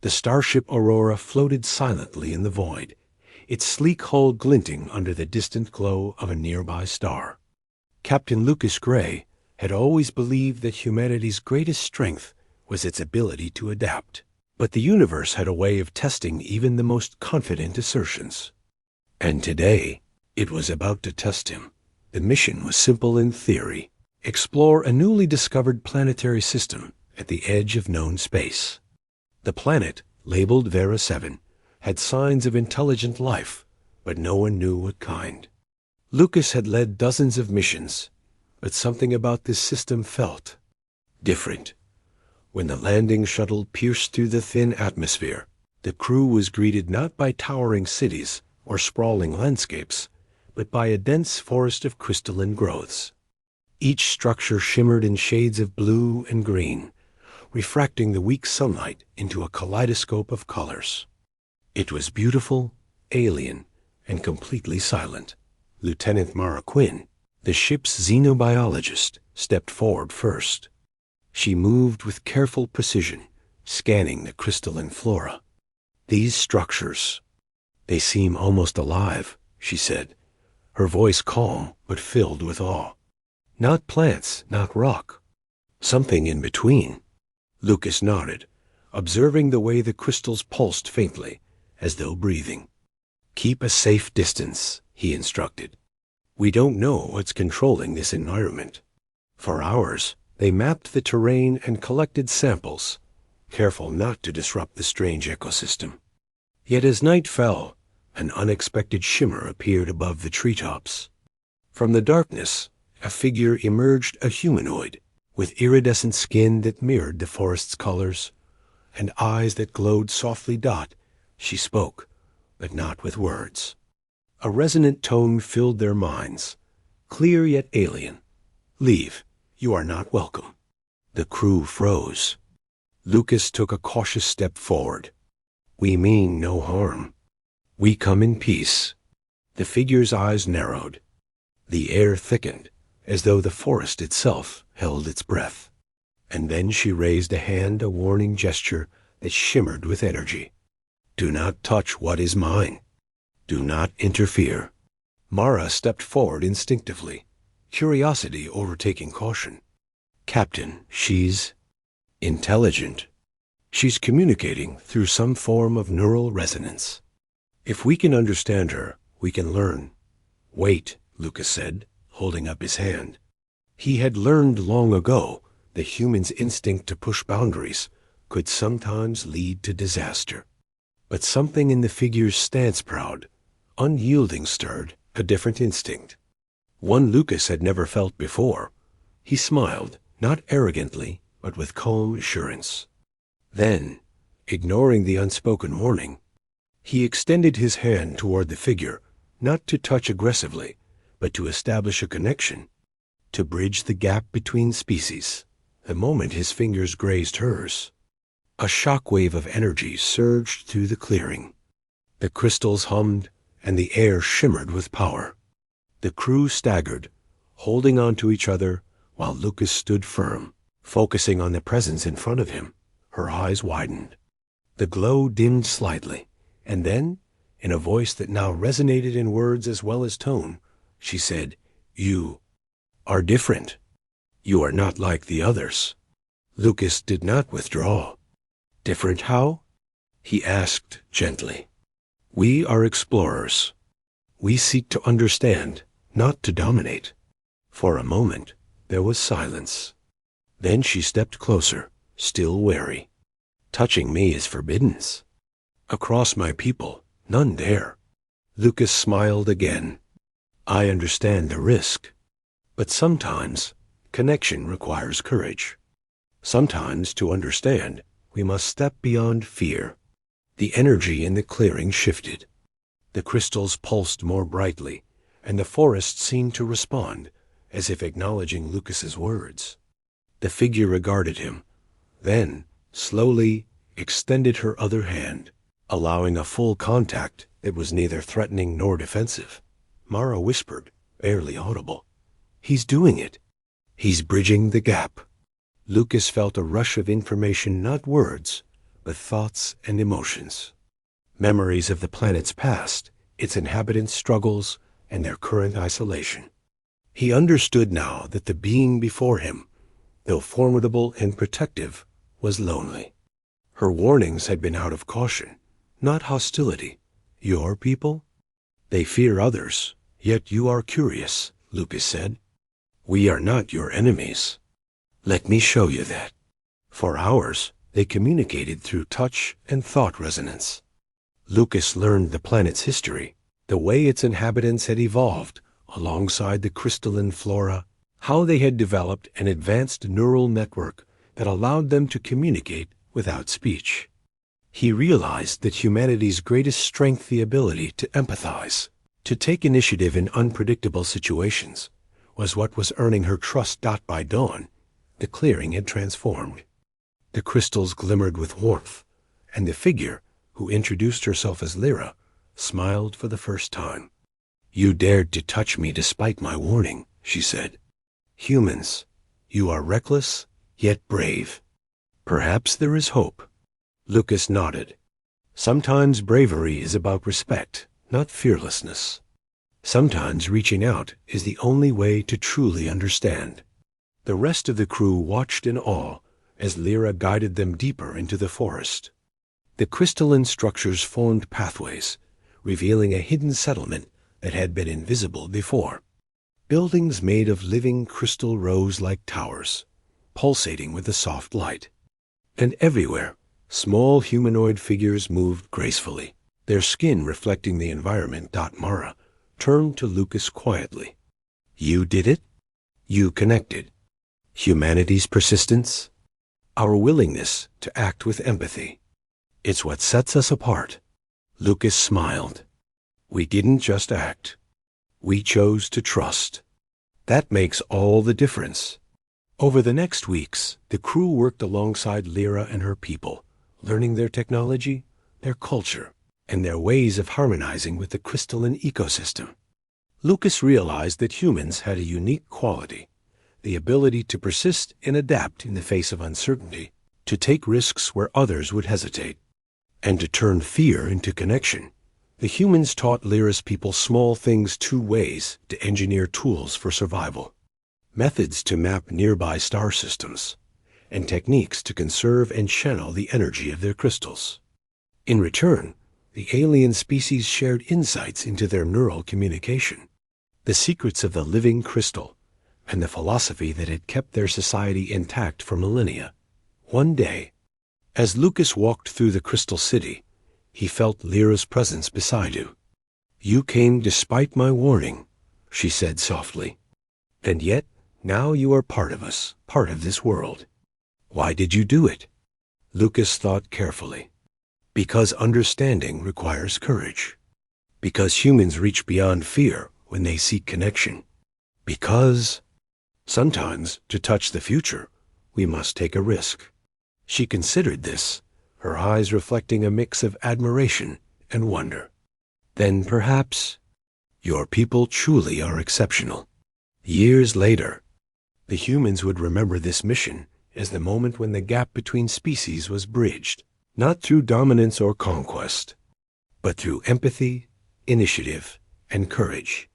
The starship Aurora floated silently in the void, its sleek hull glinting under the distant glow of a nearby star. Captain Lucas Gray had always believed that humanity's greatest strength was its ability to adapt. But the universe had a way of testing even the most confident assertions. And today, it was about to test him. The mission was simple in theory: explore a newly discovered planetary system at the edge of known space. The planet, labeled Vera 7, had signs of intelligent life, but no one knew what kind. Lucas had led dozens of missions, but something about this system felt different. When the landing shuttle pierced through the thin atmosphere, the crew was greeted not by towering cities or sprawling landscapes, but by a dense forest of crystalline growths. Each structure shimmered in shades of blue and green, refracting the weak sunlight into a kaleidoscope of colors. It was beautiful, alien, and completely silent. Lieutenant Mara Quinn, the ship's xenobiologist, stepped forward first. She moved with careful precision, scanning the crystalline flora. "These structures, they seem almost alive," she said, her voice calm but filled with awe. "Not plants, not rock. Something in between." Lucas nodded, observing the way the crystals pulsed faintly, as though breathing. "Keep a safe distance," he instructed. "We don't know what's controlling this environment." For hours, they mapped the terrain and collected samples, careful not to disrupt the strange ecosystem. Yet as night fell, an unexpected shimmer appeared above the treetops. From the darkness, a figure emerged, a humanoid, with iridescent skin that mirrored the forest's colors, and eyes that glowed softly. She spoke, but not with words. A resonant tone filled their minds, clear yet alien. "Leave. You are not welcome." The crew froze. Lucas took a cautious step forward. "We mean no harm. We come in peace." The figure's eyes narrowed. The air thickened, as though the forest itself held its breath. And then she raised a hand, a warning gesture that shimmered with energy. "Do not touch what is mine. Do not interfere." Mara stepped forward instinctively, curiosity overtaking caution. "Captain, she's intelligent. She's communicating through some form of neural resonance. If we can understand her, we can learn." "Wait," Lucas said, holding up his hand. He had learned long ago the human's instinct to push boundaries could sometimes lead to disaster. But something in the figure's stance, proud, unyielding, stirred a different instinct. One Lucas had never felt before. He smiled, not arrogantly, but with calm assurance. Then, ignoring the unspoken warning, he extended his hand toward the figure, not to touch aggressively, but to establish a connection, to bridge the gap between species. The moment his fingers grazed hers, a shockwave of energy surged through the clearing. The crystals hummed, and the air shimmered with power. The crew staggered, holding on to each other, while Lucas stood firm, focusing on the presence in front of him. Her eyes widened. The glow dimmed slightly, and then, in a voice that now resonated in words as well as tone, she said, "You are different. You are not like the others." Lucas did not withdraw. "Different how?" he asked gently. "We are explorers. We seek to understand, not to dominate." For a moment, there was silence. Then she stepped closer, still wary. "Touching me is forbidden. Across my people, none dare." Lucas smiled again. "I understand the risk. But sometimes, connection requires courage. Sometimes, to understand, we must step beyond fear." The energy in the clearing shifted. The crystals pulsed more brightly, and the forest seemed to respond, as if acknowledging Lucas's words. The figure regarded him, then, slowly, extended her other hand, allowing a full contact that was neither threatening nor defensive. Mara whispered, barely audible, "He's doing it. He's bridging the gap." Lucas felt a rush of information, not words, but thoughts and emotions. Memories of the planet's past, its inhabitants' struggles, and their current isolation. He understood now that the being before him, though formidable and protective, was lonely. Her warnings had been out of caution, not hostility. Your people? They fear others, yet you are curious, Lucas said. We are not your enemies. Let me show you that. For hours, they communicated through touch and thought resonance. Lucas learned the planet's history, the way its inhabitants had evolved alongside the crystalline flora, how they had developed an advanced neural network that allowed them to communicate without speech. He realized that humanity's greatest strength, the ability to empathize, to take initiative in unpredictable situations, was what was earning her trust. By dawn, the clearing had transformed. The crystals glimmered with warmth, and the figure, who introduced herself as Lyra, smiled for the first time. You dared to touch me despite my warning, she said. Humans, you are reckless, yet brave. Perhaps there is hope. Lucas nodded. Sometimes bravery is about respect, not fearlessness. Sometimes reaching out is the only way to truly understand. The rest of the crew watched in awe as Lyra guided them deeper into the forest. The crystalline structures formed pathways, revealing a hidden settlement that had been invisible before. Buildings made of living crystal rose like towers, pulsating with the soft light. And everywhere, small humanoid figures moved gracefully, their skin reflecting the environment. Mara turned to Lucas quietly. You did it? You connected. Humanity's persistence? Our willingness to act with empathy. It's what sets us apart. Lucas smiled. We didn't just act. We chose to trust. That makes all the difference. Over the next weeks, the crew worked alongside Lyra and her people, learning their technology, their culture, and their ways of harmonizing with the crystalline ecosystem. Lucas realized that humans had a unique quality, the ability to persist and adapt in the face of uncertainty, to take risks where others would hesitate, and to turn fear into connection. The humans taught Lyra's people small things: 2 ways to engineer tools for survival, methods to map nearby star systems, and techniques to conserve and channel the energy of their crystals. In return, the alien species shared insights into their neural communication, the secrets of the living crystal, and the philosophy that had kept their society intact for millennia. One day, as Lucas walked through the crystal city, he felt Lyra's presence beside him. You came despite my warning, she said softly. And yet, now you are part of us, part of this world. Why did you do it? Lucas thought carefully. Because understanding requires courage. Because humans reach beyond fear when they seek connection. Because sometimes, to touch the future, we must take a risk. She considered this, her eyes reflecting a mix of admiration and wonder. Then perhaps, your people truly are exceptional. Years later, the humans would remember this mission as the moment when the gap between species was bridged, not through dominance or conquest, but through empathy, initiative, and courage.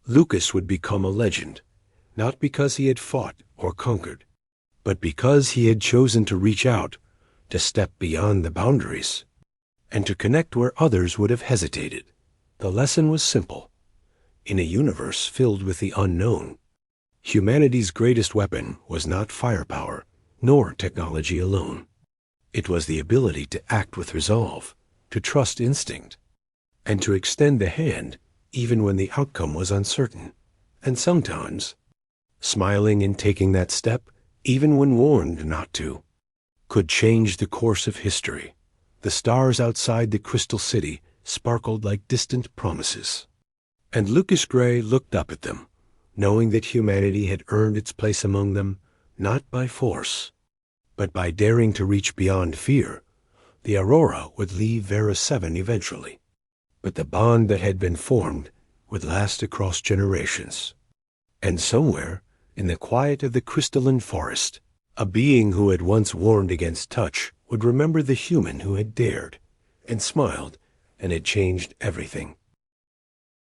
Lucas would become a legend, not because he had fought or conquered, but because he had chosen to reach out, to step beyond the boundaries, and to connect where others would have hesitated. The lesson was simple. In a universe filled with the unknown, humanity's greatest weapon was not firepower, nor technology alone. It was the ability to act with resolve, to trust instinct, and to extend the hand even when the outcome was uncertain, and sometimes smiling in taking that step, even when warned not to, could change the course of history. The stars outside the crystal city sparkled like distant promises, and Lucas Gray looked up at them, knowing that humanity had earned its place among them, not by force, but by daring to reach beyond fear. The Aurora would leave Vera 7 eventually, but the bond that had been formed would last across generations. And somewhere, in the quiet of the crystalline forest, a being who had once warned against touch would remember the human who had dared, and smiled, and had changed everything.